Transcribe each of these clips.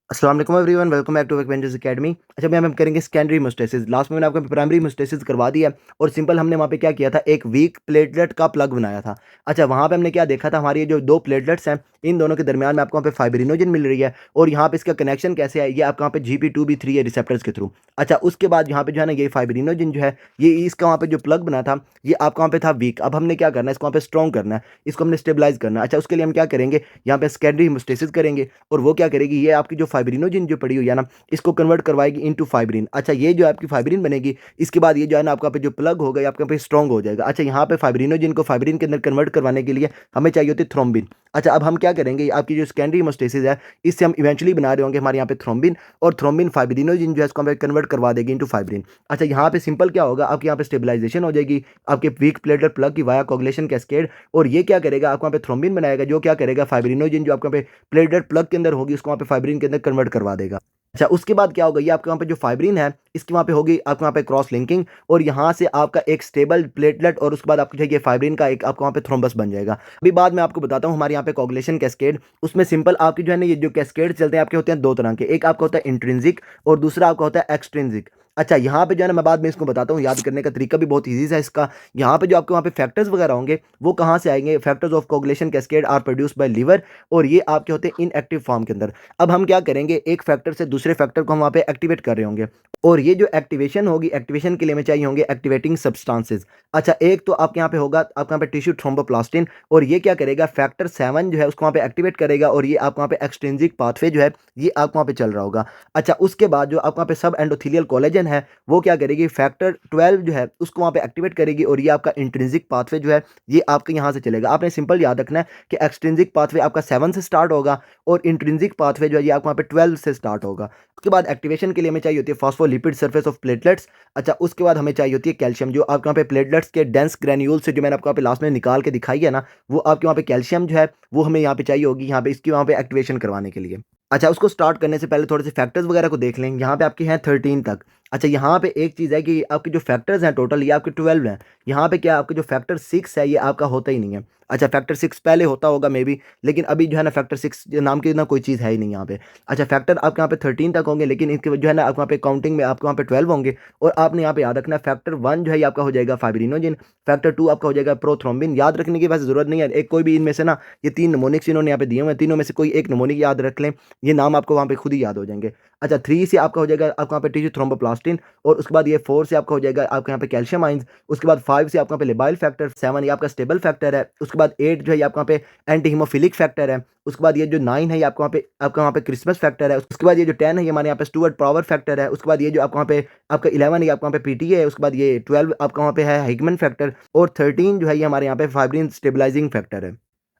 अस्सलाम वालेकुम everyone, welcome back to Ventures Academy. अच्छा, अभी हम करेंगे सेकेंडरी हेमोस्टेसिस। लास्ट में मैंने आपको प्राइमरी हेमोस्टेसिस करवा दिया और सिंपल हमने वहाँ पे क्या किया था, एक वीक प्लेटलेट का प्लग बनाया था। अच्छा, वहाँ पे हमने क्या देखा था, हमारी ये जो दो प्लेटलेट्स हैं, इन दोनों के दरमियान में आपको वहाँ पे फाइब्रिनोजन मिल रही है और यहाँ पे इसका कनेक्शन कैसे है, ये आपको वहाँ पे GP2B3 है रिसेप्टर्स के थ्रू। अच्छा, उसके बाद यहाँ पे जो है ना, ये फाइब्रिनोजन जो है, ये इसका वहाँ पे जो प्लग बना था, ये आपका वहाँ पे था वीक। अब हमने क्या करना है, इसको वहाँ पे स्ट्रॉन्ग करना है, इसको हमने स्टेबलाइज करना है। अच्छा, उसके लिए हम क्या करेंगे, यहाँ पे सेकेंडरी हेमोस्टेसिस करेंगे और वो क्या करेगी, ये आपकी जो फाइब्रिनोजन जो पड़ी हुई है ना, इसको कन्वर्ट करवाएगी इनटू फाइब्रिन। अच्छा, ये जो आपकी फाइब्रिन बनेगी, इसके बाद ये जो है ना आपका पे जो प्लग होगा, ये आपका पे स्ट्रॉन्ग हो जाएगा। अच्छा, यहाँ पे फाइब्रिनोजन को फाइब्रिन के अंदर कन्वर्ट करवाने के लिए हमें चाहिए होती है थ्रोम्बिन। अच्छा, अब हम क्या करेंगे, आपकी जो सेकेंडरी हेमोस्टेसिस है, इससे हम इवेंचुअली बना रहे होंगे हमारे यहाँ पे थ्रोम्बिन, और थ्रोम्बिन फाइब्रिनोजन जो है इसको हमें कन्वर्ट करवा देगी इनटू फाइब्रिन। अच्छा, यहाँ पे सिंपल क्या होगा, आपके यहाँ पे स्टेबलाइजेशन हो जाएगी आपके वीक प्लेटलेट प्लग की वाया कोगुलेशन कैस्केड, और ये क्या करेगा, आपको यहाँ पे थ्रोम्बिन बनाएगा, जो क्या करेगा, फाइब्रिनोजन जो आपके यहाँ पे प्लेटलेट प्लग के अंदर होगी, उसको वहाँ पे फाइब्रिन के अंदर कन्वर्ट करवा देगा। अच्छा, उसके बाद क्या होगा, ये आपके वहाँ पे जो फाइब्रिन है, इसकी वहाँ पे होगी आपके वहाँ पे क्रॉस लिंकिंग, और यहाँ से आपका एक स्टेबल प्लेटलेट, और उसके बाद आपको चाहिए फाइब्रिन का एक आपको वहाँ पे थ्रोम्बस बन जाएगा। अभी बाद में आपको बताता हूँ हमारे यहाँ पे कोगुलेशन कैस्केड, उसमें सिंपल आपकी जो है ना, ये जो कैस्केड चलते हैं आपके होते हैं दो तरह के, एक आपका होता है इंट्रिंसिक और दूसरा आपका होता है एक्सट्रिंसिक। अच्छा, यहाँ पे जो है ना, मैं बाद में इसको बताता हूँ, याद करने का तरीका भी बहुत ईजी है इसका। यहाँ पे जो आपके वहाँ पे फैक्टर्स वगैरह होंगे, वो कहाँ से आएंगे, factors of coagulation cascade are produce by liver, और ये आपके होते हैं इनएक्टिव फॉर्म के अंदर। अब हम क्या करेंगे, एक फैक्टर से दूसरे फैक्टर को हम वहाँ पे एक्टिवेट कर रहे होंगे, और ये जो एक्टिवेशन होगी, एक्टिवेशन के लिए हमें चाहिए होंगे एक्टिवेटिंग सब्सटेंसेस। अच्छा, एक तो आपके यहाँ पे होगा आपके यहाँ पे टिश्यू थ्रोम्बोप्लास्टिन, और ये क्या करेगा, फैक्टर 7 जो है उसको वहाँ पे एक्टिवेट करेगा, और ये आपको वहाँ पे एक्सट्रिंसिक पाथवे जो है, ये आपको वहाँ पे चल रहा होगा। अच्छा, उसके बाद जो आपको वहाँ पे सब एंडोथेलियल कोलेजन है, वो क्या करेगी, फैक्टर 12 जो है उसको वहाँ पे एक्टिवेट करेगी, और ये आपका इंट्रिंसिक पाथवे जो है, ये आपके यहाँ से चलेगा। आपने सिंपल याद रखना है कि एक्सट्रिंसिक पाथवे आपका 7 से स्टार्ट होगा, और इंट्रिंसिक पाथवे जो है ये आपको वहाँ पे 12 से स्टार्ट होगा। उसके बाद एक्टिवेशन के लिए हमें चाहिए होती है फॉस्फोलिपिड सरफेस ऑफ प्लेटलेट्स। अच्छा, उसके बाद हमें चाहिए होती है कैल्शियम, जो आपके वहाँ पे प्लेटलेट्स के डेंस ग्रेन्यूल से जो मैंने आपको यहाँ पे लास्ट में निकाल के दिखाई है ना, वो आपके वहाँ पे कैल्शियम जो है, वो हमें यहाँ पे चाहिए होगी, यहाँ पे इसकी वहाँ पे एक्टिवेशन करवाने के लिए। अच्छा, उसको स्टार्ट करने से पहले थोड़े से फैक्टर्स वगैरह को देख लें। यहाँ पे आपके हैं 13 तक। अच्छा, यहाँ पे एक चीज़ है कि आपके जो फैक्टर्स हैं टोटल, ये आपके 12 हैं। यहाँ पे क्या आपके जो फैक्टर 6 है, ये आपका होता ही नहीं है। अच्छा, फैक्टर 6 पहले होता होगा मे बी, लेकिन अभी जो है ना, फैक्टर 6 नाम की ना कोई चीज़ है ही नहीं यहाँ पे। अच्छा, फैक्टर आपके यहाँ पे 13 तक होंगे, लेकिन इनके जो है ना, आपके वहाँ पे काउंटिंग में आपके वहाँ पे 12 होंगे, और आपने यहाँ पे याद रखना है, फैक्टर 1 जो है ये आपका हो जाएगा फाइब्रिनोजिन, फैक्टर 2 आपका हो जाएगा प्रोथ्रोम्बिन। याद रखने की वैसे जरूरत नहीं है, एक कोई भी इनमें से ना, ये 3 नमोनिक्स इन्होंने यहाँ पे दिए हुए हैं, तीनों में से कोई एक नमोनिक याद रख लें, ये नाम आपको वहाँ पे खुद ही याद हो जाएंगे। अच्छा, 3 से आपका हो जाएगा आपका वहाँ पे टिश्यू थ्रोम्बोप्लास्टिन, और उसके बाद ये 4 से आपका हो जाएगा आपके यहाँ पे कैल्शियम आइंस। उसके बाद 5 से आपका यहाँ पे लिबाइल फैक्टर, 7 ये आपका स्टेबल फैक्टर है। उसके बाद 8 जो है ये आपका यहाँ पे एंटी हीमोफिलिक फैक्टर है। उसके बाद ये जो 9 है ये आपका वहाँ पे क्रिसमस फैक्टर है। उसके बाद ये जो 10 है ये हमारे यहाँ पे स्टुअर्ट पावर फैक्टर है। उसके बाद ये जो आपका वहाँ पे आपका 11 है, आपका वहाँ पे पीटीए है। उसके बाद ये 12 आपका वहाँ पे है हाइगमन फैक्टर, और 13 जो है ये हमारे यहाँ पे फाइब्रिन स्टेबलाइजिंग फैक्टर है।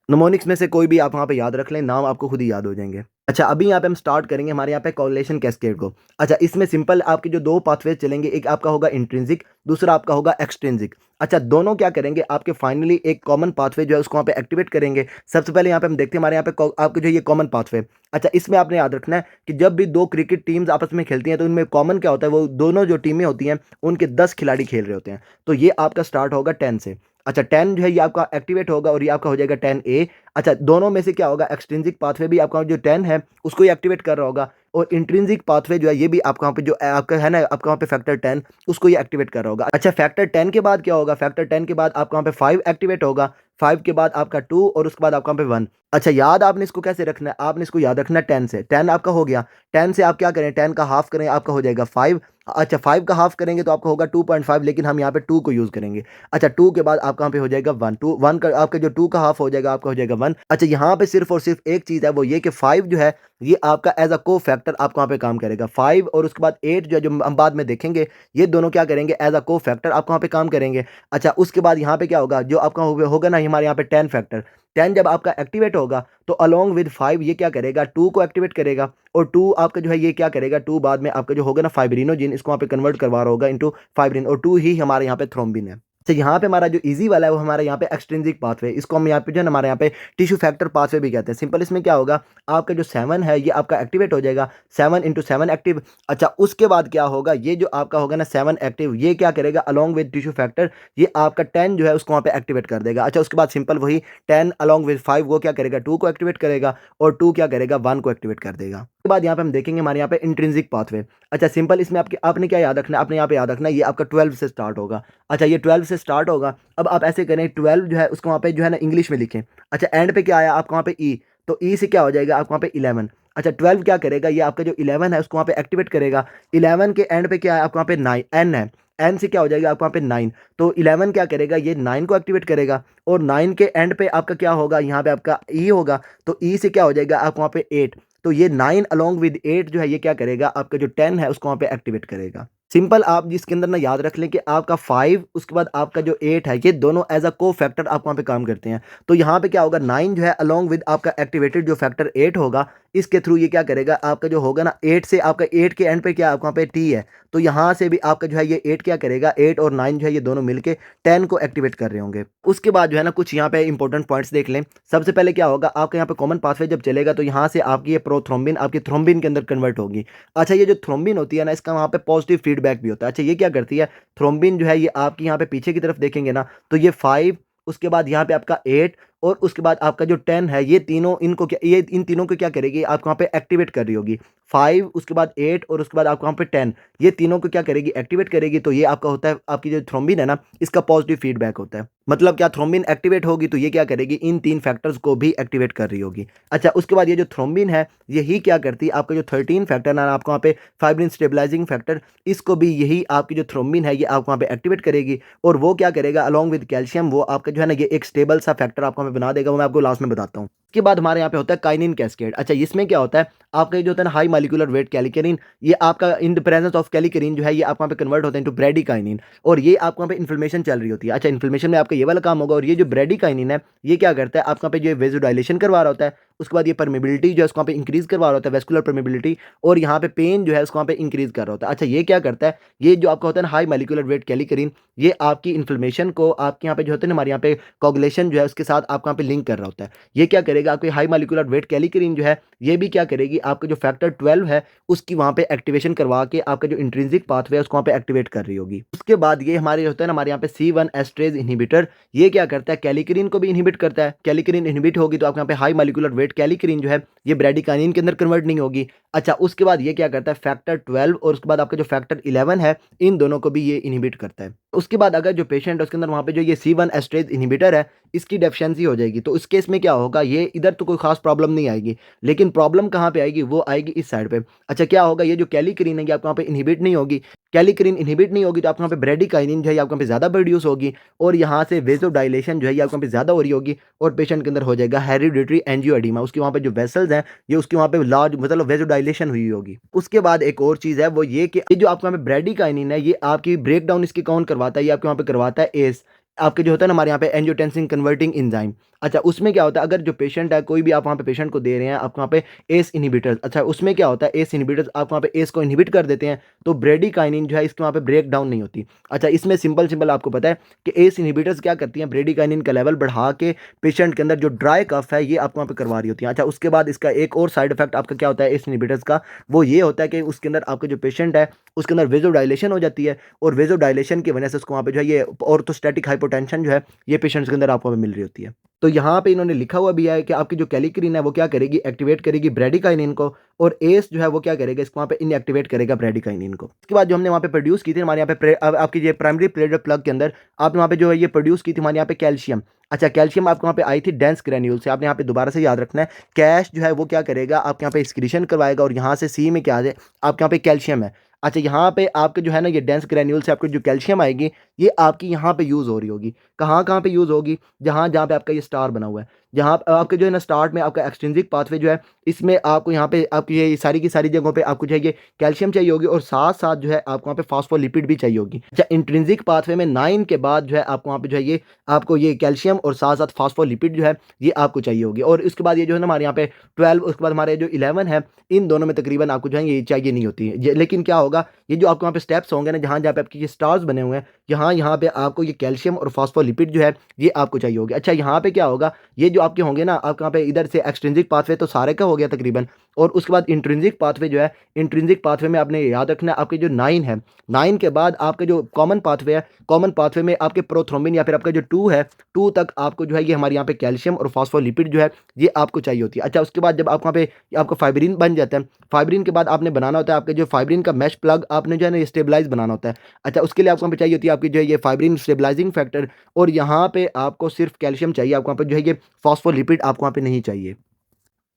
निमोनिक्स में से कोई भी आप वहाँ पे याद रख लें, नाम आपको खुद ही याद हो जाएंगे। अच्छा, अभी यहाँ पे हम स्टार्ट करेंगे हमारे यहाँ पे कोरिलेशन कैस्केड को। अच्छा, इसमें सिंपल आपके जो दो पाथवेज चलेंगे, एक आपका होगा इंट्रिंसिक, दूसरा आपका होगा एक्सट्रिंसिक। अच्छा, दोनों क्या करेंगे, आपके फाइनली एक कॉमन पाथवे जो है उसको वहाँ पे एक्टिवेट करेंगे। सबसे पहले यहाँ पे हम देखते हैं हमारे यहाँ पे आपके जो ये कॉमन पाथवे। अच्छा, इसमें आपने याद रखना है कि जब भी दो क्रिकेट टीम्स आपस में खेलती हैं, तो इनमें कॉमन क्या होता है, वो दोनों जो टीमें होती हैं उनके 10 खिलाड़ी खेल रहे होते हैं। तो ये आपका स्टार्ट होगा 10 से। अच्छा, 10 जो है ये आपका एक्टिवेट होगा, और ये आपका हो जाएगा 10A। अच्छा, दोनों में से क्या होगा, एक्सट्रिंसिक पाथवे भी आपका जो 10 है उसको ही एक्टिवेट कर रहा होगा, और इंट्रिंसिक पाथवे जो है ये भी आपका वहाँ पे जो आपका है ना, आपका वहाँ पे फैक्टर 10 उसको ही एक्टिवेट कर रहा होगा। अच्छा, फैक्टर 10 के बाद क्या होगा, फैक्टर 10 के बाद आपका वहाँ पे 5 एक्टिवेट होगा, 5 के बाद आपका 2, और उसके बाद आपका वहाँ पे 1। अच्छा, याद आपने इसको कैसे रखना है, आपने इसको याद रखना है 10 से। 10 आपका हो गया, 10 से आप क्या करें, 10 का हाफ करें, आपका हो जाएगा 5। अच्छा, 5 का हाफ करेंगे तो आपका होगा 2.5, लेकिन हम यहाँ पे 2 को यूज़ करेंगे। अच्छा, 2 के बाद आपका यहाँ पे हो जाएगा 1, 2 1 का आपका जो 2 का हाफ हो जाएगा, आपका हो जाएगा 1। अच्छा, यहाँ पे सिर्फ और सिर्फ एक चीज़ है, वो ये कि 5 जो है ये आपका एज अ को फैक्टर आपको वहाँ पे काम करेगा। 5 और उसके बाद 8 जो है, जो हम बाद में देखेंगे, ये दोनों क्या करेंगे, एज अ को फैक्टर आपको वहाँ पे काम करेंगे। अच्छा, उसके बाद यहाँ पे क्या होगा, जो आपका होगा ना हमारे यहाँ पे 10 फैक्टर, 10 जब आपका एक्टिवेट होगा, तो अलोंग विद 5 ये क्या करेगा, 2 को एक्टिवेट करेगा, और 2 आपका जो है ये क्या करेगा, 2 बाद में आपका जो होगा ना फाइब्रिनोजिन, इसको वहाँ पे कन्वर्ट करवा रहा होगा इनटू फाइब्रिन, और 2 ही हमारे यहाँ पे थ्रोम्बिन है। तो यहाँ पे हमारा जो इजी वाला है वो हमारा यहाँ पे एक्सट्रिंसिक पाथवे, इसको हम यहाँ पे जो है ना हमारे यहाँ पे टिश्यू फैक्टर पाथवे भी कहते हैं। सिंपल इसमें क्या होगा, आपका जो 7 है ये आपका एक्टिवेट हो जाएगा, 7 × 7 एक्टिव। अच्छा, उसके बाद क्या होगा, ये जो आपका होगा ना 7 एक्टिव, ये क्या करेगा अलॉन्ग विद टिश्यू फैक्टर, ये आपका 10 जो है उसको वहाँ पे एक्टिवेट कर देगा। अच्छा, उसके बाद सिंपल वही 10 अलॉन्ग विद 5 वो क्या करेगा, 2 को एक्टिवेट करेगा, और 2 क्या करेगा, 1 को एक्टिवेट कर देगा। के बाद यहाँ पे हम देखेंगे हमारे यहाँ पे इंट्रिंसिक पाथवे। अच्छा सिंपल इसमें आपने क्या याद रखना है, आपने यहाँ पे याद रखना है ये आपका 12 से स्टार्ट होगा। अच्छा ये 12 से स्टार्ट होगा। अब आप ऐसे करें 12 जो है उसको वहाँ पे जो है ना इंग्लिश में लिखें। अच्छा एंड पे क्या आया आपको वहाँ पे ई, तो ई से क्या हो जाएगा आपको वहाँ पे 11। अच्छा 12 क्या करेगा, ये आपका जो 11 है उसको वहाँ पे एक्टिवेट करेगा। 11 के एंड पे क्या है आपको वहाँ पे 9 एन है, एन से क्या हो जाएगा आपको वहाँ पे 9, तो 11 क्या करेगा ये 9 को एक्टिवेट करेगा। और 9 के एंड पे आपका क्या होगा, यहाँ पे आपका ई होगा, तो ई से क्या हो जाएगा आपको वहाँ पे 8, तो ये 9 अलॉन्ग विद 8 जो है ये क्या करेगा आपका जो 10 है उसको वहाँ पे एक्टिवेट करेगा। सिंपल आप जिसके अंदर ना याद रख लें कि आपका 5 उसके बाद आपका जो 8 है ये दोनों एज अ को फैक्टर आप वहाँ पे काम करते हैं। तो यहाँ पे क्या होगा 9 जो है अलॉन्ग विद आपका एक्टिवेटेड जो फैक्टर 8 होगा, इसके थ्रू ये क्या करेगा आपका जो होगा ना 8 से आपका 8 के एंड पे क्या आपको वहाँ पे टी है, तो यहाँ से भी आपका जो है ये 8 क्या करेगा, 8 और 9 जो है ये दोनों मिलके 10 को एक्टिवेट कर रहे होंगे। उसके बाद जो है ना कुछ यहाँ पे इंपॉर्टेंट पॉइंट्स देख लें। सबसे पहले क्या होगा आपका यहाँ पे कॉमन पाथवे जब चलेगा तो यहाँ से आपकी ये प्रोथ्रोम्बिन आपकी थ्रोम्बिन के अंदर कन्वर्ट होगी। अच्छा ये जो थ्रोम्बिन होती है ना इसका वहाँ पे पॉजिटिव फीडबैक भी होता है। अच्छा ये क्या करती है थ्रोम्बिन जो है ये आपकी यहाँ पे पीछे की तरफ देखेंगे ना तो ये 5 उसके बाद यहाँ पे आपका 8 और उसके बाद आपका जो 10 है ये तीनों इनको क्या ये इन तीनों को क्या करेगी आपको वहाँ पे एक्टिवेट कर रही होगी। 5 उसके बाद 8 और उसके बाद आपको वहाँ पे 10 ये तीनों को क्या करेगी एक्टिवेट करेगी। तो ये आपका होता है आपकी जो थ्रोम्बिन है ना इसका पॉजिटिव फीडबैक होता है। मतलब क्या थ्रोम्बिन एक्टिवेट होगी तो ये क्या करेगी इन 3 फैक्टर्स को भी एक्टिवेट कर रही होगी। अच्छा उसके बाद ये जो थ्रोम्बिन है यही क्या करती है आपका जो 13 फैक्टर ना आपको वहाँ पे फाइब्रिन स्टेबलाइजिंग फैक्टर, इसको भी यही आपकी जो थ्रोम्बिन है ये आपको वहाँ पे एक्टिवेट करेगी। और वो क्या करेगा अलॉन्ग विद कैल्शियम वो आपका जो है ना ये एक स्टेबल सा फैक्टर आपको हमें बना देगा, वो मैं आपको लास्ट में बताता हूँ। उसके बाद हमारे यहाँ पे होता है काइनिन कैस्केड। अच्छा इसमें क्या होता है आपका जो होता है ना हाई मॉलिक्यूलर वेट कैलिकरिन, ये आपका इन द प्रेजेंस ऑफ कैलिकरिन जो है ये आपको वहाँ पे कन्वर्ट होता है इनटू ब्रेडिकाइनिन और ये आपको वहाँ पे इन्फ्लेमेशन चल रही होती है। अच्छा इन्फ्लेमेशन में आपका ये वाला काम होगा। और ये जो ब्रेडिकाइनिन है ये क्या करता है आपका पे जो वेजोडाइलेशन करवा रहा होता है, उसके बाद ये परमेबिलिटी जो है उसको वहाँ पे इंक्रीज करवा रहा होता है वेस्कुलर परमेबिलिटी, और यहाँ पे पेन जो है उसको वहाँ पे इंक्रीज कर रहा होता है। अच्छा ये क्या करता है ये जो आपका होता है ना हाई मॉलिक्यूलर वेट कैलिकरिन ये आपकी इन्फ्लेमेशन को आपके यहाँ पे जो होता है ना हमारे यहाँ पे कोगुलेशन जो है उसके साथ आपका यहाँ पे लिंक कर रहा होता है। ये क्या करेगा आपकी हाई मॉलिक्यूलर वेट कैलिकरिन जो है ये भी क्या करेगी आपका जो फैक्टर 12 है उसकी वहाँ पे एक्टिवेशन करवा के आपका जो इंट्रिंसिक पाथवे है उसको वहाँ पे एक्टिवेट कर रही होगी। उसके बाद ये हमारे होता है ना हमारे यहाँ पे C1 एस्ट्रेज इनहिबिटर, ये क्या करता है कैलिकरिन को भी इनहिबिट करता है। कैलिकरिन इनहिबिट होगी तो आपके यहाँ पे हाई मॉलिक्यूलर वेट कैलिकरिन जो है ये ब्रेडिकाइनिन के अंदर कन्वर्ट नहीं होगी। अच्छा उसके बाद ये क्या करता है फैक्टर 12 और उसके बाद आपका जो फैक्टर 11 है इन दोनों को भी ये इनहिबिट करता है। उसके बाद अगर जो पेशेंट है उसके अंदर वहाँ पे जो ये C1 एस्ट्रेज इनहिबिटर है इसकी डेफिशिएंसी हो जाएगी तो उस केस में क्या होगा ये इधर तो कोई खास प्रॉब्लम नहीं आएगी, लेकिन प्रॉब्लम कहाँ पे आएगी वो आएगी इस साइड पे। अच्छा क्या होगा ये जो कैलिकरिन है ये आपको वहाँ पे इनहिबिट नहीं होगी। कैलिकरिन इनहिबिट नहीं होगी तो आपको वहाँ पे ब्रेडिकाइनिन जो है आपको वहाँ पे ज़्यादा प्रोड्यूस होगी और यहाँ से वेजोडाइलेशन जो है ये आपको वहाँ पे ज़्यादा हो रही होगी और पेशेंट के अंदर हो जाएगा हेरिडिटरी एंजियोएडिमा। उसके वहाँ पे जो वेसल्स हैं ये उसके वहाँ पे लार्ज मतलब वेजोडाइलेशन हुई होगी। उसके बाद एक और चीज़ है वो ये कि ये जो आपको वहाँ पे ब्रेडिकाइनिन है ये आपकी ब्रेक डाउन इसकी कौन करवाता है, ये आपके वहाँ पे करवाता है एस आपके जो होता है ना हमारे यहाँ पे एंजियोटेंसिन कन्वर्टिंग एंजाइम। अच्छा उसमें क्या होता है अगर जो पेशेंट है कोई भी आप वहाँ पे पेशेंट को दे रहे हैं आपको वहाँ पे एस इनहिबिटर्स, अच्छा उसमें क्या होता है एस इनहिबिटर्स आप वहाँ पे एस को इनहिबिट कर देते हैं तो ब्रेडिकाइनिन जो है इसके वहाँ पे ब्रेक डाउन नहीं होती। अच्छा इसमें सिंपल आपको पता है कि एस इनहिबिटर्स क्या करती हैं ब्रेडिकाइनिन का लेवल बढ़ा के पेशेंट के अंदर जो ड्राई कफ है ये आपको वहाँ पे करवा रही होती है। अच्छा उसके बाद इसका एक और साइड इफेक्ट आपका क्या होता है एस इनहिबिटर्स का, वो ये होता है कि उसके अंदर आपका जो पेशेंट है उसके अंदर वेजोडाइलेशन हो जाती है और वेजोडाइलेशन की वजह से उसको वहाँ पे जो है ये ऑर्थोस्टैटिक हाइपोटेंशन जो है ये पेशेंट्स के अंदर आपको मिल रही होती है। तो यहाँ पे इन्होंने लिखा हुआ भी है कि आपकी जो कैलिकरिन है वो क्या करेगी एक्टिवेट करेगी ब्रेडिकाइनिन को और एस जो है वो क्या करेगा इसको वहाँ पे इनएक्टिवेट करेगा ब्रेडिकाइनिन को। इसके बाद जो हमने वहाँ पे प्रोड्यूस की थी हमारे यहाँ पे आपकी ये प्राइमरी प्लेटलेट प्लग के अंदर आपने वहाँ पे जो है ये प्रोड्यूस की थी हमारे यहाँ पे कैल्शियम। अच्छा कैल्शियम आपको वहाँ पे आई थी डेंस ग्रेन्यूल से, आपने यहाँ पे दोबारा से याद रखना है कैश जो है वो क्या करेगा आपके यहाँ पे एक्सक्रीशन करवाएगा और यहाँ से सी में क्या आ जाए आपके यहाँ पे कैल्शियम है। अच्छा यहाँ पे आपके जो है ना ये डेंस ग्रेन्यूल से आपको जो कैल्शियम आएगी ये आपकी यहाँ पे यूज़ हो रही होगी। कहाँ पे यूज़ होगी जहाँ पे आपका ये स्टार बना हुआ है, जहाँ आपके जो है ना स्टार्ट में आपका एक्सट्रिंसिक पाथवे जो है इसमें आपको यहाँ पे आपकी ये सारी की सारी जगहों पे आपको जो है ये कैल्शियम चाहिए होगी और साथ साथ जो है आपको वहाँ पे फास्फोलिपिड भी चाहिए होगी। अच्छा इंट्रिंसिक पाथवे में 9 के बाद जो है आपको वहाँ पे जो है ये आपको ये कैल्शियम और साथ साथ फास्फोलिपिड जो है ये आपको चाहिए होगी। और इसके बाद ये जो है ना हमारे यहाँ पे 12 उसके बाद हमारे जो 11 है इन दोनों में तकरीबन आपको जो है ये चाहिए नहीं होती है। लेकिन क्या होगा ये जो आपको वहाँ पे स्टेप्स होंगे ना जहाँ पे आपके ये स्टार्स बने हुए हैं यहाँ पे आपको ये कैल्शियम और फास्फोलिपिड जो है ये आपको चाहिए होगी। अच्छा यहाँ पे क्या होगा ये जो आपके होंगे ना, आपके वहाँ पे इधर से एक्सट्रिंसिक पाथवे तो सारे का हो गया तकरीबन, और उसके बाद इंट्रिंसिक पाथवे जो है, इंट्रिंसिक पाथवे में आपने याद रखना है आपके जो 9 है, 9 के बाद आपके जो कॉमन पाथवे है, कॉमन पाथवे में आपके प्रोथ्रोम्बिन या फिर आपका जो 2 है, 2 तक आपको जो है ये हमारे यहाँ पे कैल्शियम और फॉस्फोलिपिड जो है ये आपको चाहिए होती है। अच्छा, उसके बाद जब आपको वहाँ पे आपका फाइब्रिन बन जाता है, फाइब्रिन के बाद आपने बनाना होता है आपके जो फाइब्रिन का मैश प्लग, आपने जो है ना ये स्टेबलाइज बनाना होता है। अच्छा, उसके लिए आपको वहाँ पे चाहिए होती है आपकी जो है ये फाइब्रिन स्टेबलाइजिंग फैक्टर, और यहाँ पे आपको सिर्फ कैल्शियम चाहिए, आपको वहाँ पे जो है ये फॉस्फोलिपिड आपको वहाँ पे नहीं चाहिए।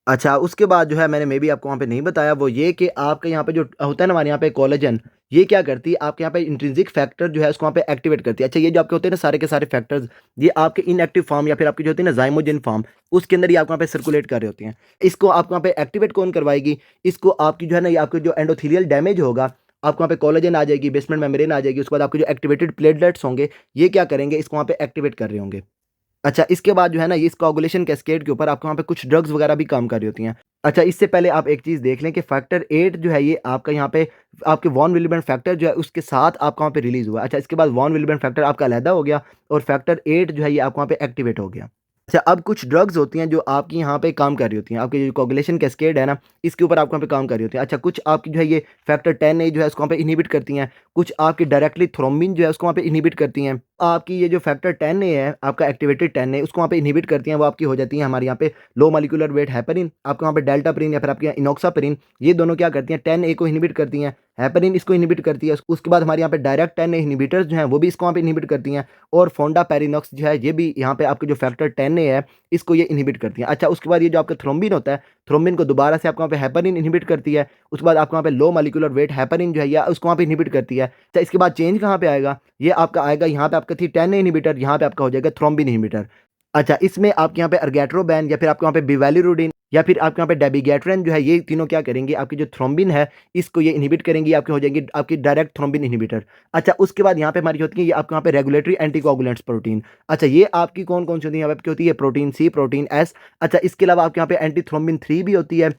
अच्छा, उसके बाद जो है मैंने मे बी आपको वहाँ पे नहीं बताया, वो ये कि आपके यहाँ पे जो होता है ना हमारे यहाँ पे कोलेजन, ये क्या करती है आपके यहाँ पे इंट्रिंसिक फैक्टर जो है उसको वहाँ पे एक्टिवेट करती है। अच्छा, ये जो आपके होते हैं ना सारे के सारे फैक्टर्स, ये आपके इनएक्टिव फॉर्म या फिर आपकी जो होती है ना ज़ाइमोजेन फॉर्म, उसके अंदर ही आपको वहाँ पे सर्कुलेट कर रहे होते हैं। इसको आपको वहाँ पे एक्टिवेट कौन करवाएगी? इसको आपकी जो है ना ये आपके जो एंडोथेलियल डैमेज होगा, आपको वहाँ पे कोलेजन आ जाएगी, बेसमेंट मेम्ब्रेन आ जाएगी, उसके बाद आपके जो एक्टिवेटेड प्लेटलेट्स होंगे, ये क्या करेंगे? इसको वहाँ पे एक्टिवेट कर रहे होंगे। अच्छा, इसके बाद जो है ना ये इस कोagulation कैस्केड के ऊपर आपको वहाँ पे कुछ ड्रग्स वगैरह भी काम कर रही होती हैं। अच्छा, इससे पहले आप एक चीज़ देख लें कि फैक्टर 8 जो है ये आपका यहाँ पे आपके वॉन विलिबर्न फैक्टर जो है उसके साथ आपका वहाँ पे रिलीज़ हुआ। अच्छा, इसके बाद वॉन विलिबर्न फैक्टर आपका अलहदा हो गया और फैक्टर 8 जो है ये आपको वहाँ पे एक्टिवेट हो गया। अच्छा, अब कुछ ड्रग्स होती हैं जो आपकी यहाँ पे काम कर रही होती हैं, आपकी जो कोagulation कैस्केड है ना, इसके ऊपर आपको वहाँ पे काम कर रही होती हैं। अच्छा, कुछ आपकी जो है ये फैक्टर 10A जो है उसको वहाँ पे इनहिबिट करती हैं, कुछ आपकी डायरेक्टली थ्रोम्बिन जो है उसको वहाँ पे इनहिबिट करती हैं। आपकी ये जो फैक्टर 10A है, आपका एक्टिवेटेड 10A उसको वहाँ पे इनहिबिट करती हैं, वो आपकी हो जाती हैं हमारे यहाँ पे लो मॉलिक्यूलर वेट हेपरिन, आपके वहाँ पे डेल्टाप्रिन या फिर आपके यहाँ इनॉक्साप्रिन, ये दोनों क्या करती हैं 10A को इनहिबिट करती हैं, हेपरिन इसको इनहिबिट करती है। उसके बाद हमारे यहाँ पे डायरेक्ट 10A इनहिबिटर्स जो हैं वो भी इसको वहाँ पे इनहिबिट करती हैं, और फोंडापेरिनॉक्स जो है ये भी यहाँ पे आपके जो फैक्टर 10A है इसको ये इनहिबिट करती हैं। अच्छा, उसके बाद ये जो आपका थ्रोम्बिन होता है, थ्रोम्बिन को दोबारा से आपको वहाँ पे हेपरिन इनहिबिट करती है, उसके बाद आपको वहाँ पे लो मॉलिक्यूलर वेट हेपरिन जो है या उसको वहाँ पे इनहिबिट करती है। अच्छा, इसके बाद चेंज कहाँ पे आएगा? ये आपका आएगा यहाँ पे आपका थी 10A इनहिबिटर, यहाँ पे आपका हो जाएगा थ्रोम्बिन इनहिबिटर। अच्छा, इसमें आपके यहाँ पे अर्गेट्रोबैन या फिर आपके वहाँ पे बिवेलिरुडिन या फिर आपके यहाँ पे डेबिगेट्रन जो है ये तीनों क्या करेंगे? आपकी जो थ्रोम्बिन है इसको ये इनहिबिट करेंगी, आपके हो जाएंगी आपकी डायरेक्ट थ्रोम्बिन इनहिबिटर। अच्छा, उसके बाद यहाँ पे हमारी होती है ये आपके यहाँ पे रेगुलेटरी एंटीकोगुलेंट्स प्रोटीन। अच्छा, ये आपकी कौन-कौन सी होती है? यहाँ पे होती है प्रोटीन सी, प्रोटीन एस। अच्छा, इसके अलावा आपके यहाँ पे एंटी थ्रोम्बिन 3 भी होती है,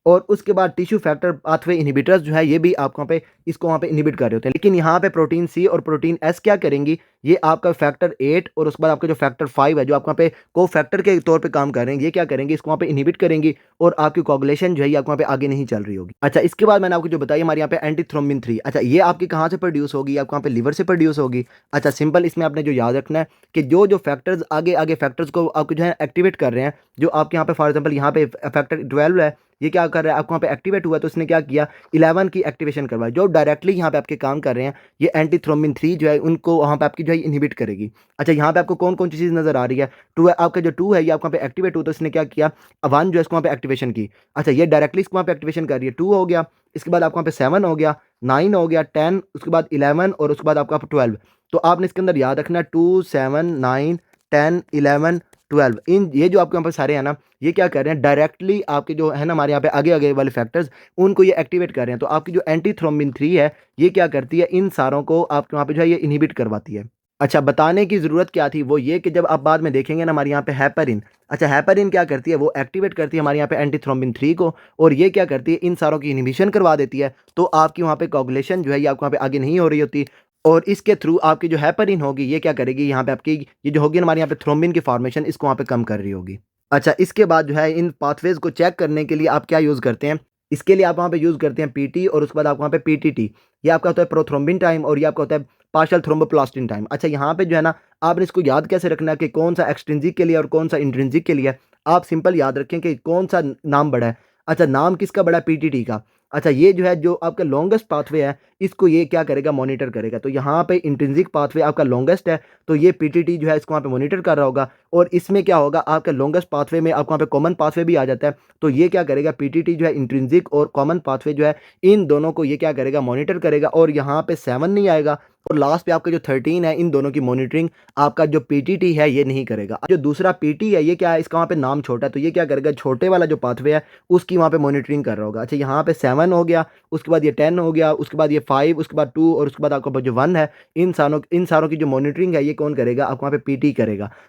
और उसके बाद टिश्यू फैक्टर पाथवे इनहिबिटर्स जो है ये भी आपको वहाँ पे इसको वहाँ पे इनहिबिट कर रहे होते हैं। लेकिन यहाँ पे प्रोटीन सी और प्रोटीन एस क्या करेंगी? ये आपका फैक्टर 8 और उसके बाद आपका जो फैक्टर 5 है जो आपको वहाँ पे को-फैक्टर के तौर पे काम कर रहे हैं, ये क्या करेंगे? इसको वहाँ पे इनहिबिट करेंगी, और आपकी कोagulation जो है ये आपको वहाँ पे आगे नहीं चल रही होगी। अच्छा, इसके बाद मैंने आपको जो बताई हमारे यहाँ पे एंटी थ्रोम्बिन 3। अच्छा, ये आपकी कहाँ से प्रोड्यूस होगी? आपको वहाँ पे लिवर से प्रोड्यूस होगी। अच्छा, सिंपल इसमें आपने जो याद रखना है कि जो फैक्टर्स आगे फैक्टर्स को आपको जो है एक्टिवेट कर रहे हैं, जो आपके यहाँ पे फॉर एग्जाम्पल यहाँ पे फैक्टर 12 है, ये क्या कर रहा है? आपको वहाँ पे एक्टिवेट हुआ तो इसने क्या किया? 11 की एक्टिवेशन करवाई। जो डायरेक्टली यहाँ पे आपके काम कर रहे हैं, ये एंटी थ्रोम्बिन 3 जो है उनको वहाँ पे आपकी जो है इनहिबिट करेगी। अच्छा, यहाँ पे आपको कौन-कौन सी चीज़ नज़र आ रही है? 2 है, आपका जो 2 है ये आपको वहाँ पे एक्टिवेट हुआ तो इसने क्या किया? 1 जो है इसको वहाँ पे एक्टिवेशन की। अच्छा, ये डायरेक्टली इसको वहाँ पे एक्टिवेशन कर रही है, 2 हो गया, इसके बाद आपको वहाँ पे 7 हो गया, 9 हो गया, 10, उसके बाद 11 और उसके बाद आपका 12। तो आपने इसके अंदर याद रखना है 2, 7, 9, 10, 11, 12, इन ये जो आपके यहाँ पे सारे हैं ना, ये क्या कर रहे हैं? डायरेक्टली आपके जो है ना हमारे यहाँ पे आगे वाले फैक्टर्स उनको ये एक्टिवेट कर रहे हैं। तो आपकी जो एंटी थ्रोम्बिन 3 है, ये क्या करती है? इन सारों को आपके वहाँ पे जो है ये इनहिबिट करवाती है। अच्छा, बताने की ज़रूरत क्या थी? वो ये कि जब आप बाद में देखेंगे ना हमारे यहाँ पे हेपरिन, अच्छा हेपरिन क्या करती है? वो एक्टिवेट करती है हमारे यहाँ पे एंटी थ्रोम्बिन 3 को, और ये क्या करती है? इन सारों की इनहिबिशन करवा देती है। तो आपकी वहाँ पे कोagulation जो है ये आपको वहाँ पे आगे नहीं हो रही होती, और इसके थ्रू आपकी जो हेपरिन होगी ये क्या करेगी? यहाँ पे आपकी ये जो होगी ना हमारे यहाँ पे थ्रोम्बिन की फॉर्मेशन इसको वहाँ पे कम कर रही होगी। अच्छा, इसके बाद जो है इन पाथवेज़ को चेक करने के लिए आप क्या यूज़ करते हैं? इसके लिए आप वहाँ पे यूज़ करते हैं पीटी, और उसके बाद आप वहाँ पे पीटीटी। ये आपका होता है प्रोथ्रोम्बिन टाइम, और ये आपका होता है पार्शियल थ्रोम्बोप्लास्टिन टाइम। अच्छा, यहाँ पे जो है ना आपने इसको याद कैसे रखना है कि कौन-सा एक्सट्रिंसिक के लिए और कौन-सा इंट्रिंसिक के लिए है? आप सिंपल याद रखें कि कौन-सा नाम बड़ा है। अच्छा, नाम किसका बड़ा है? पीटीटी का। अच्छा, ये जो है जो आपका लॉन्गेस्ट पाथवे है, इसको ये क्या करेगा? मॉनिटर करेगा। तो यहाँ पे इंट्रिंसिक पाथवे आपका लॉन्गेस्ट है, तो ये पीटीटी जो है इसको वहाँ पे मॉनिटर कर रहा होगा, और इसमें क्या होगा? आपका लॉन्गेस्ट पाथवे में आपको वहाँ पे कॉमन पाथवे भी आ जाता है, तो ये क्या करेगा? पीटीटी जो है इंट्रिंसिक और कॉमन पाथवे जो है इन दोनों को ये क्या करेगा? मॉनिटर करेगा, और यहाँ पे 7 नहीं आएगा, और लास्ट पे आपका जो 13 है, इन दोनों की मॉनिटरिंग आपका जो पीटीटी है ये नहीं करेगा। जो दूसरा पीटी है ये क्या है? इसका वहाँ पे नाम छोटा है, तो ये क्या करेगा? छोटे वाला जो पाथवे है उसकी वहाँ पे मॉनिटरिंग कर रहा होगा। अच्छा, यहाँ पे 7 हो गया, उसके बाद ये 10 हो गया, उसके बाद ये 5, उसके बाद 2, और उसके बाद आपका जो 1 है, इन सारों की जो मॉनिटरिंग है ये कौन करेगा? आपको वहाँ पे पीटी करेगा।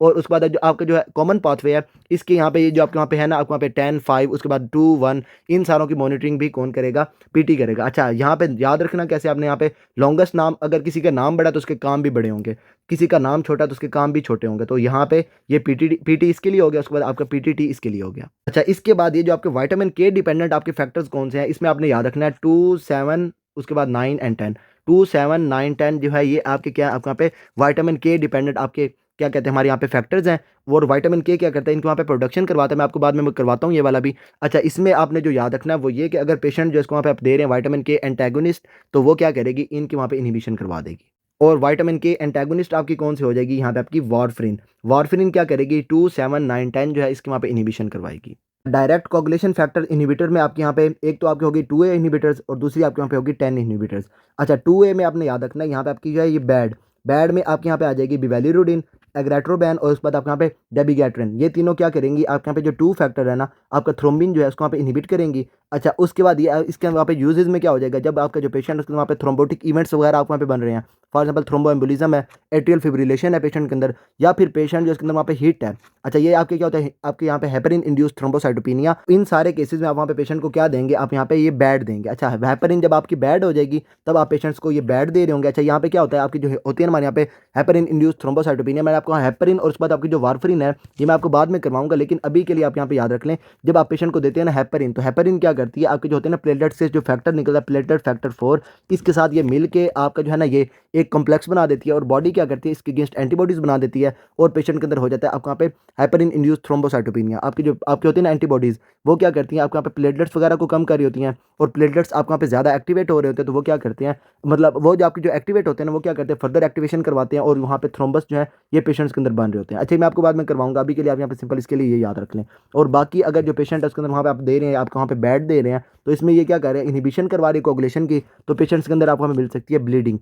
और उसके बाद जो आपका जो है कॉमन पाथवे है, इसके यहाँ पे ये जो आपके वहाँ पे है ना, आपको वहाँ पे 10, 5 उसके बाद 2, 1 इन सारों की मॉनिटरिंग भी कौन करेगा? पीटी करेगा। अच्छा, यहाँ पे याद रखना कैसे, आपने यहाँ पे लॉन्गेस्ट नाम, अगर किसी का नाम बड़ा तो उसके काम भी बड़े होंगे, किसी का नाम छोटा तो उसके काम भी छोटे होंगे। तो यहाँ पे ये पीटी इसके लिए हो गया, उसके बाद आपका पीटीटी इसके लिए हो गया। अच्छा, इसके बाद ये जो आपके विटामिन के डिपेंडेंट आपके फैक्टर्स कौन से हैं, इसमें आपने याद रखना है 2, 7 उसके बाद 9 एंड 10। 2, 7, 9, 10 जो है ये आपके क्या, आपके यहाँ पे विटामिन के डिपेंडेंट आपके क्या कहते हैं, हमारे यहाँ पे फैक्टर्स हैं। और विटामिन के क्या करता है, इनको वहाँ पे प्रोडक्शन करवाता है। मैं आपको बाद में करवाता हूँ ये वाला भी। अच्छा, इसमें आपने जो याद रखना है वो ये कि अगर पेशेंट जो इसको वहाँ पे आप दे रहे हैं विटामिन के एंटागोनिस्ट, तो वो क्या करेगी, इनके वहाँ पे इनहिबिशन करवा देगी। और विटामिन के एंटागोनिस्ट आपकी कौन सी हो जाएगी, यहाँ पे आपकी वारफरिन। वारफरिन क्या करेगी, 2, 7, 9, 10 जो है इसके वहाँ पे इनहिबिशन करवाएगी। डायरेक्ट कोगुलेशन फैक्टर इनहिबिटर में आपके यहाँ पे एक तो आपकी होगी 2A इनहिबिटर्स और दूसरी आपके वहाँ पे होगी 10 इनहिबिटर्स। अच्छा, 2A में आपने याद रखना है, यहाँ पे आपकी जो है ये बैड में आपके यहाँ पे आ जाएगी बिवेलिरुडिन, एग्रेट्रोबैन और उसके बाद आपके यहाँ पे डेबिगैट्रिन। ये तीनों क्या करेंगी, आपके यहाँ पे जो 2 फैक्टर है ना, आपका थ्रोम्बिन जो है उसको वहाँ पे इनहिबिट करेंगी। अच्छा, उसके बाद ये इसके वहाँ पे यूजेज में क्या हो जाएगा, जब आपका जो पेशेंट है उसके वहाँ पे थ्रोम्बोटिक इवेंट्स वगैरह आपको वहाँ पे बन रहे हैं, फॉर एग्जाम्पल थ्रोम्बोएम्बोलिज्म है, एट्रियल फिब्रिलेशन है पेशेंट के अंदर, या फिर पेशेंट जो उसके अंदर वहाँ पे हिट है। अच्छा, ये आपके क्या होता है, आपके यहाँ पे हेपरिन इंड्यूस थ्रोम्बोसाइटोपिनिया। इन सारे केसेस में आप वहाँ पे पेशेंट को क्या देंगे, आप यहाँ पे ये बैड देंगे। अच्छा, हेपरिन जब आपकी बैड हो जाएगी तब आप पेशेंट्स को ये बैड दे रहे होंगे। अच्छा, यहाँ पे क्या होता है, आपकी जो होती है हमारे यहाँ पे हेपरिन इंड्यूस थ्रोम्बोसाइटोपिनिया, मैंने आपको हेपरिन और उसके बाद आपकी जो वारफरिन है ये मैं आपको बाद में करवाऊंगा, लेकिन अभी के लिए आप यहाँ पे याद रख लें, जब आप पेशेंट को देते हैं ना हेपरिन, तो हेपरिन क्या करती है, आपके जो होते हैं ना प्लेटलेट से जो फैक्टर निकलता है प्लेटलेट फैक्टर 4, इसके साथ ये मिल के आपका जो है ना ये एक कॉम्प्लेक्स बना देती है और बॉडी क्या करती है, इसके अगेंस्ट एंटीबॉडीज बना देती है और पेशेंट के अंदर हो जाता है आपको यहाँ पे हेपरिन इंड्यूस थ्रोम्बोसाइटोपिनिया। आपकी जो आपकी होती है ना एंटीबॉडीज, वो क्या करती हैं, आपको यहाँ पे प्लेटलेट्स वगैरह को कम कर रही होती हैं और प्लेटलेट्स आपको यहाँ पे ज़्यादा एक्टिवेट हो रहे होते हैं, तो वो क्या करते हैं, मतलब वो जो आपकी जो एक्टिवेट होते हैं ना, वो क्या करते हैं, फर्दर एक्टिवेशन करवाते हैं और वहाँ पे थ्रोम्बस जो है ये पेशेंट्स के अंदर बन रहे होते हैं। अच्छा, मैं आपको बाद में करवाऊंगा, अभी के लिए आप यहाँ पे सिंपल इसके लिए ये याद रख लें। और बाकी अगर जो पेशेंट है उसके अंदर वहाँ पे आप दे रहे हैं, आपको वहाँ पे बेड दे रहे हैं, तो इसमें ये क्या कर रहे हैं, इनहिबिशन करवा रही है कोगुलेशन की, तो पेशेंट्स के अंदर आपको हमें मिल सकती है ब्लीडिंग।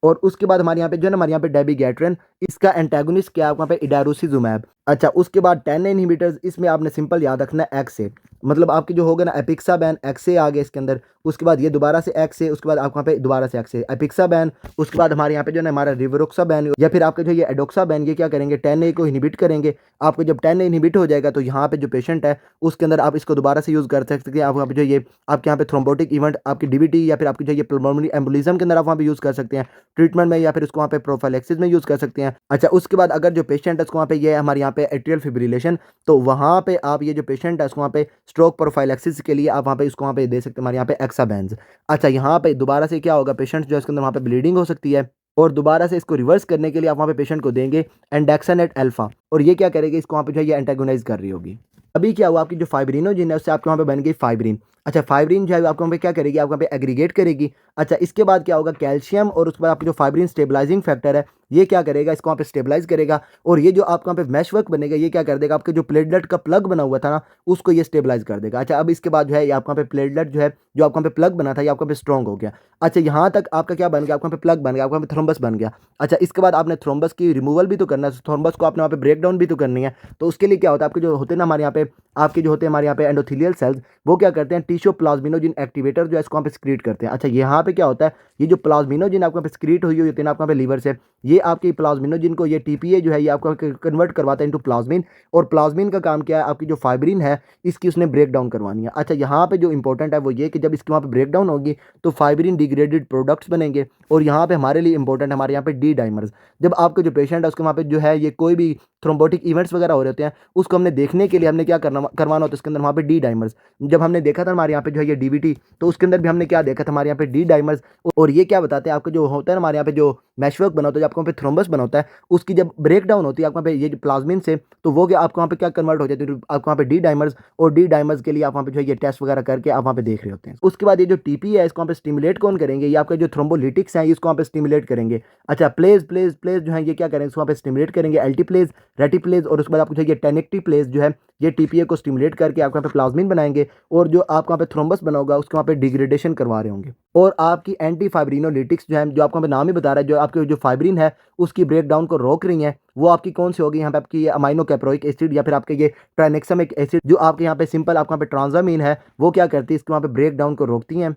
और उसके बाद हमारे यहाँ पे जो है ना, हमारे यहाँ पे डेबिगैट्रिन, इसका एंटागोनिस्ट क्या है, वहाँ पे इडारुसिजुमैब। अच्छा, उसके बाद 10 इनहिबिटर्स, इसमें आपने सिंपल याद रखना है एक्स से, मतलब आपकी जो होगा ना एपिक्साबैन, एक्स से आ गया इसके अंदर, उसके बाद ये दोबारा से एक्स से, उसके बाद आपको वहाँ पे दोबारा से एक्स से एपिक्साबैन, उसके बाद हमारे यहाँ पे जो है ना हमारा रिवरोक्साबैन या फिर आपके जो ये एडोक्साबैन, ये क्या करेंगे, 10A को इनहिबिट करेंगे। आपको जब 10A इनहिबिट हो जाएगा तो यहाँ पे जो पेशेंट है उसके अंदर आप इसको दोबारा से यूज़ कर सकते हैं। आप वहाँ पे जो ये आपके यहाँ पे थ्रोम्बोटिक इवेंट आपकी डीवीटी या फिर आपकी जो ये पल्मोनरी एम्बोलिज्म के अंदर आप वहाँ पे यूज़ कर सकते हैं ट्रीटमेंट में, या फिर उसको वहाँ पे प्रोफाइलैक्सिस में यूज़ कर सकते हैं। अच्छा, उसके बाद अगर जो पेशेंट है उसको वहाँ पे ये हमारे यहाँ पे एट्रियल फिब्रिलेशन, तो वहाँ पे आप ये जो पेशेंट है उसको वहाँ पे स्ट्रोक प्रोफाइलैक्सिस के लिए आप वहाँ पे इसको वहाँ पे दे सकते हैं हमारे यहाँ पे एक्साबैंस। अच्छा, यहाँ पे दोबारा से क्या होगा, पेशेंट जो है उसके अंदर वहाँ पे ब्लीडिंग हो सकती है और दोबारा से इसको रिवर्स करने के लिए आप वहाँ पे पेशेंट को देंगे एंडेक्सानेट अल्फा, और ये क्या करेगी, इसको वहाँ पे जो है ये एंटागोनाइज कर रही होगी। अभी क्या हुआ, आपकी जो फाइब्रिनोजिन है उससे आपके वहाँ पे बन गई फाइब्रिन। अच्छा, फाइब्रिन जो है आपको वहाँ पे क्या करेगी, आपको वहाँ पे एग्रीगेट करेगी। अच्छा, इसके बाद क्या होगा, कैल्शियम और उसके बाद आपकी जो फाइब्रिन स्टेबलाइजिंग फैक्टर है ये क्या करेगा, इसको वहाँ पे स्टेबलाइज करेगा और ये जो आपको वहाँ पे मैश वर्क बनेगा ये क्या कर देगा, आपके जो प्लेटलेट का प्लग बना हुआ था ना उसको ये स्टेबलाइज कर देगा। अच्छा, अब इसके बाद जो है ये आपको वहाँ पे प्लेटलेट जो है जो आपको वहाँ पे प्लग बना था ये आपको वहाँ पे स्ट्रॉन्ग हो गया। अच्छा, यहाँ तक आपका क्या बन गया, आपको वहाँ पे प्लग बन गया, आपको वहाँ पे थ्रोम्बस बन गया। अच्छा, इसके बाद आपने थ्रोम्बस की रिमूवल भी तो करना है, थ्रोम्बस को आपने वहाँ पे ब्रेक डाउन भी तो करनी है, तो उसके लिए क्या होता है, आपके जो होते हैं ना हमारे यहाँ पे आपके जो होते हैं हमारे यहाँ पे एंडोथेलियल सेल्स, वो क्या करते हैं, टिश्यू प्लाज्मिनोजिन एक्टिवेटर जो है इसको वहाँ पे स्क्रीट करते हैं। अच्छा, यहाँ पे क्या होता है, ये जो प्लाज्मिनोजिन आपको वहाँ पे स्क्रीट हुई होती है ना आपको वहाँ पे लीवर से, ये आपकी प्लाज्मिनोजिन को ये टीपीए जो है ये आपको कन्वर्ट करवाता है इनटू प्लाज्मिन, और प्लाज्मिन का काम क्या है, आपकी जो फाइब्रिन है इसकी उसने ब्रेक डाउन करवानी है। अच्छा, यहाँ पे जो इंपॉर्टेंट है वो ये कि जब इसकी वहाँ पे ब्रेक डाउन होगी तो फाइब्रिन डिग्रेडेड प्रोडक्ट्स बनेंगे, और यहाँ पे हमारे लिए इंपॉर्टेंट हमारे यहाँ पे डी डाइमर्स। जब आपका जो पेशेंट है उसके वहाँ पे जो है ये कोई भी थ्रोम्बोटिक इवेंट्स वगैरह हो रहे होते हैं उसको हमने देखने के लिए हमने क्या करवाना होता है, इसके अंदर वहाँ पे डी डाइमर्स। जब हमने देखा था हमारे यहाँ पे जो है ये डीवीटी, तो उसके अंदर भी हमने क्या देखा था, हमारे यहाँ पे डी डाइमर्स, और ये क्या बताते हैं, आपका जो होता है हमारे यहाँ पे जो मैशवर्क बना होता है, आपको वहाँ पे थ्रोम्बस बना होता है, उसकी जब ब्रेक डाउन होती है आपको वहाँ पे ये जो प्लाज्मिन से, तो वो क्या आपको वहाँ पे क्या कन्वर्ट हो जाती है, आपको वहाँ पे डी डाइमर्स, और डी डाइमर्स के लिए आप वहाँ पे जो है ये टेस्ट वगैरह करके आप वहाँ पे देख रहे होते हैं। उसके बाद ये जो टीपी है इसको वहाँ पे स्टिमुलेट कौन करेंगे, ये आपका जो थ्रोम्बोलिटिक्स है इसको वहाँ पे स्टिमुलेट करेंगे। अच्छा, प्लेज जो है ये क्या करेंगे, इसको वहाँ पे स्टिमुलेट करेंगे, एल्टीप्लेज, रेटिप्लेज, और उसके बाद आपको ये टेनेक्टिप्लेज जो है ये टीपीए को स्टिमुलेट करके आपको वहाँ पे प्लाज्मिन बनाएंगे, और जो आपको वहाँ पे थ्रोम्बस बना होगा उसके वहाँ पे डिग्रेडेशन करवा रहे होंगे। और आपकी एंटी फाइब्रिनोलिटिक्स जो है, जो आपको वहाँ पे नाम ही बता रहा है, जो आपके जो फाइब्रिन है उसकी ब्रेक डाउन को रोक रही है, वो आपकी कौन सी होगी, यहाँ पे आपकी ये अमाइनो कैप्रोइक एसिड या फिर आपके ये ट्राइनेक्सामिक एसिड, जो आपके यहाँ पे सिंपल आपको यहाँ पे ट्रांजामीन है, वो क्या करती है, इसके वहाँ पे ब्रेक डाउन को रोकती हैं।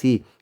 C۔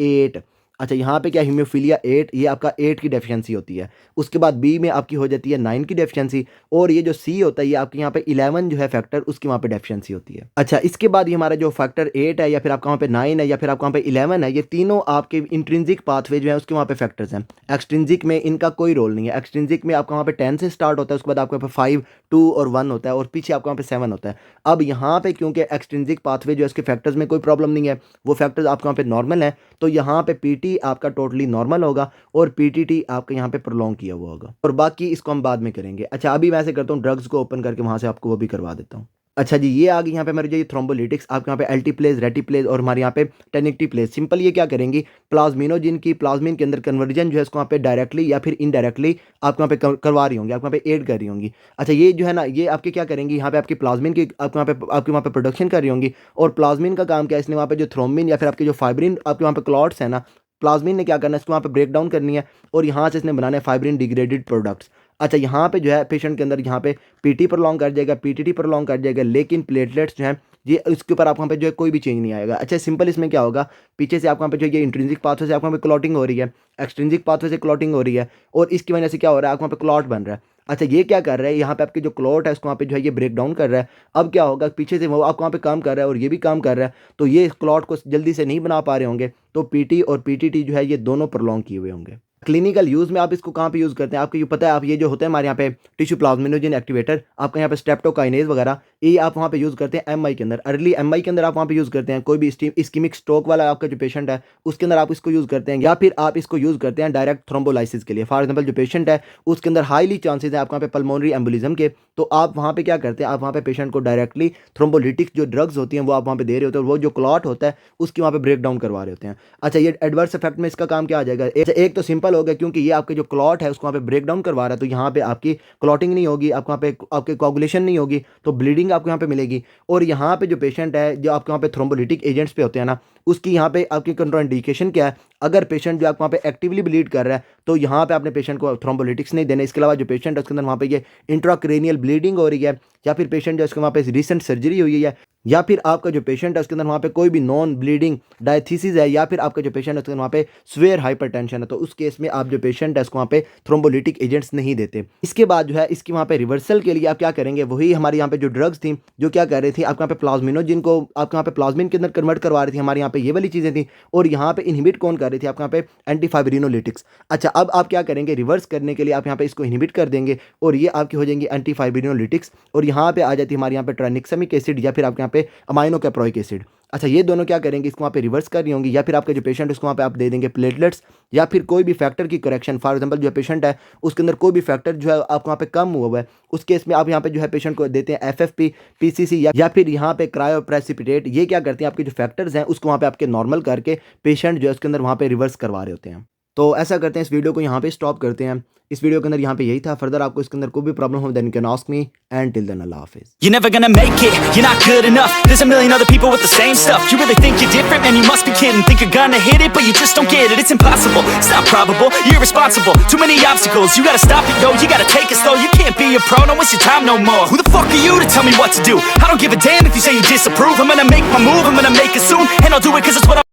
8، अच्छा यहाँ पे क्या हीमोफीलिया 8, ये आपका 8 की डेफिशिएंसी होती है। उसके बाद बी में आपकी हो जाती है 9 की डेफिशिएंसी, और ये जो सी होता है ये आपके यहाँ पे 11 जो है फैक्टर, उसकी वहाँ पे डेफिशिएंसी होती है। अच्छा इसके बाद ये हमारा जो फैक्टर 8 है, या फिर आपका वहाँ पे 9 है, या फिर आपका वहाँ पे 11 है, ये तीनों आपके इंट्रिंसिक पाथवे जो है उसके वहाँ पे फैक्टर्स हैं। एक्सट्रिंसिक में इनका कोई रोल नहीं है। एक्सट्रिंसिक में आपका वहाँ पे 10 से स्टार्ट होता है, उसके बाद आपके वहाँ पे 5, 2 और 1 होता है, और पीछे आपका वहाँ पे 7 होता है। अब यहाँ पे क्योंकि एक्सट्रिंसिक पाथवे जो है इसके फैक्टर्स में कोई प्रॉब्लम नहीं है, वो फैक्टर्स आपके वहाँ पे नॉर्मल है, तो यहाँ पे पीटी आपका टोटली नॉर्मल होगा और पीटीटी आपका यहाँ पे प्रोलॉन्ग किया हुआ होगा, और बाकी इसको हम बाद में करेंगे। अच्छा अभी मैं ऐसे करता हूँ, ड्रग्स को ओपन करके वहाँ से आपको वो भी करवा देता हूँ। अच्छा जी ये आ गई यहाँ पे हमारी जो ये थ्रोम्बोलिटिक्स, आपके यहाँ पे एल्टीप्लेज, रेटिप्लेज और हमारे यहाँ पे टेनिक्टिप्लेज। सिंपल ये क्या करेंगी, प्लाज्मिनोजिन की प्लाज्मिन के अंदर कन्वर्जन जो है इसको वहाँ पे डायरेक्टली या फिर इनडायरेक्टली आपके वहाँ पे करवा रही होंगी, आपके वहाँ पे एड कर रही होंगी। अच्छा ये जो है ना, ये आपके क्या करेंगी, यहाँ पे आपकी प्लाज्मिन की आपके वहाँ पे प्रोडक्शन कर रही होंगी, और प्लाज्मिन का काम क्या है, इसने वहाँ पे जो थ्रोम्बिन या फिर आपके जो फाइब्रिन आपके वहाँ पे क्लॉट्स है ना, प्लाज्मिन ने क्या करना है, इसको वहाँ पे ब्रेक डाउन करनी है, और यहाँ से इसने बनाना है फाइब्रिन डिग्रेडेड प्रोडक्ट्स। अच्छा यहाँ पे जो है पेशेंट के अंदर यहाँ पे पीटी प्रोलॉन्ग कर जाएगा, पीटीटी प्रोलॉन्ग कर जाएगा, लेकिन प्लेटलेट्स जो है ये उसके ऊपर आपको वहाँ पे जो है कोई भी चेंज नहीं आएगा। अच्छा सिंपल इसमें क्या होगा, पीछे से आपको वहाँ पे जो ये इंट्रिंसिक पाथवे से आपको वहाँ पे क्लॉटिंग हो रही है, एक्सट्रिंसिक पाथवे से क्लॉटिंग हो रही है, और इसकी वजह से क्या हो रहा है, आपको वहाँ पे क्लॉट बन रहा है। अच्छा ये क्या कर रहा है, यहाँ पे आपके जो क्लॉट है उसको वहाँ पे जो है ये ब्रेक डाउन कर रहा है। अब क्या होगा, पीछे से वो आपको वहाँ पे काम कर रहा है और ये भी काम कर रहा है, तो ये क्लॉट को जल्दी से नहीं बना पा रहे होंगे, तो पीटी और पीटीटी जो है ये दोनों प्रोलॉन्ग किए हुए होंगे। क्लिनिकल यूज़ में आप इसको कहाँ पे यूज़ करते हैं, आपको ये पता है, आप ये जो होते हैं हमारे यहाँ पे टिश्यू प्लाज्मिनोजन एक्टिवेटर, आपके यहाँ पे स्ट्रेप्टोकाइनेज वगैरह, ये आप वहाँ पे यूज़ करते हैं एमआई के अंदर, अर्ली एमआई के अंदर आप वहाँ पे यूज़ करते हैं। कोई भी इस्कीमिक स्ट्रोक वाला आपका जो पेशेंट है उसके अंदर आप इसको यूज़ करते हैं, या फिर आप इसको यूज़ करते हैं डायरेक्ट थ्रोम्बोलाइसिस के लिए। फॉर एग्जाम्पल जो पेशेंट है उसके अंदर हाईली चांसेस है आपके यहाँ पे पल्मोनरी एम्बोलिज्म के, तो आप वहाँ पे क्या करते हैं, आप वहाँ पे पेशेंट को डायरेक्टली थ्रोम्बोलिटिक्स जो ड्रग्स होती हैं वो आप वहाँ पे दे रहे होते हैं, और वो जो क्लॉट होता है उसकी वहाँ पे ब्रेक डाउन करवा रहे होते हैं। अच्छा ये एडवर्स इफेक्ट में इसका काम क्या आ जाएगा, एक तो सिंपल हो गया, क्योंकि ये आपके जो क्लॉट है उसको वहाँ पे ब्रेक डाउन करवा रहा है, तो यहाँ पे आपकी क्लॉटिंग नहीं होगी, आपको वहाँ पे आपके कोगुलेशन नहीं होगी, तो ब्लीडिंग आपको यहाँ पे मिलेगी। और यहाँ पे जो पेशेंट है जो आपके वहाँ पे थ्रोम्बोलिटिक एजेंट्स पे होते हैं ना, उसकी यहाँ पे आपकी कंट्राइंडिकेशन क्या है, अगर पेशेंट जो आपको वहाँ पे एक्टिवली ब्लीड कर रहा है तो यहाँ पे आपने पेशेंट को थ्रोम्बोलिटिक्स नहीं देने। इसके अलावा जो पेशेंट है उसके अंदर वहाँ पे ये इंट्राक्रेनियल ब्लीडिंग हो रही है, या फिर पेशेंट जो इसके वहाँ पे रिसेंट सर्जरी हुई है, या फिर आपका जो पेशेंट है उसके अंदर वहाँ पे कोई भी नॉन ब्लीडिंग डायथीसिस है, या फिर आपका जो पेशेंट है उसके अंदर वहाँ पे स्वेयर हाइपरटेंशन है, तो उस केस में आप जो पेशेंट है उसको वहाँ पे थ्रोम्बोलिटिक एजेंट्स नहीं देते। इसके बाद जो है इसकी वहाँ पे रिवर्सल के लिए आप क्या करेंगे, वही हमारे यहाँ पे जो ड्रग्स थी जो क्या कर रही थी, आपके यहाँ पे प्लाज्मिनोजिन को आपके यहाँ पे प्लाज्मिन के अंदर कन्वर्ट करवा रही थी, हमारे यहाँ पे ये वाली चीज़ें थी, और यहाँ पे इनहिबिट कौन कर रही थी, आपके यहाँ पे एंटीफाइब्रिनोलिटिक्स। अच्छा अब आप क्या करेंगे, रिवर्स करने के लिए आप यहाँ पे इसको इनहिबिट कर देंगे, और ये आपकी हो जाएंगी एंटीफाइब्रिनोलिटिक्स, और यहाँ पे आ जाती है हमारे यहाँ पे ट्राइनिक्समिक एसिड, या फिर आपके यहाँ पे अमाइनो कैप्रोइक एसिड। अच्छा ये दोनों क्या करेंगे, इसको वहाँ पे रिवर्स कर रही होंगी, या फिर आपके जो पेशेंट है उसको वहाँ पे आप दे देंगे प्लेटलेट्स, या फिर कोई भी फैक्टर की करेक्शन। फॉर एग्जांपल जो पेशेंट है उसके अंदर कोई भी फैक्टर जो है आपको वहाँ पे कम हुआ है, उस केस में आप यहाँ पे जो है पेशेंट को देते हैं FFP, PCC, या फिर यहाँ पे क्रायोप्रेसिपिटेट। ये क्या करते हैं, आपके जो फैक्टर्स हैं उसको वहाँ पे आपके नॉर्मल करके पेशेंट जो है उसके अंदर वहाँ पे रिवर्स करवा रहे होते हैं। तो ऐसा करते हैं, इस वीडियो को यहाँ पे स्टॉप करते हैं। इस वीडियो के अंदर यहाँ पे यही था। फर्दर आपको इसके अंदर कोई भी प्रॉब्लम हो then can ask me, and till then अल्लाह हाफिज़। You're never gonna make it, you're not good enough. There's a million other people with the same stuff. You really think you're different? Man, you must be kidding. Think you're gonna hit it, but you just don't get it. It's impossible, it's not probable, you're irresponsible. Too many obstacles, you gotta stop it, yo. You gotta take it slow, you can't be a pro, don't waste your time no more. Who the fuck are you to tell me what to do? I don't give a damn if you say you disapprove. I'm gonna make my move, I'm gonna make it soon, and I'll do it cause it's what I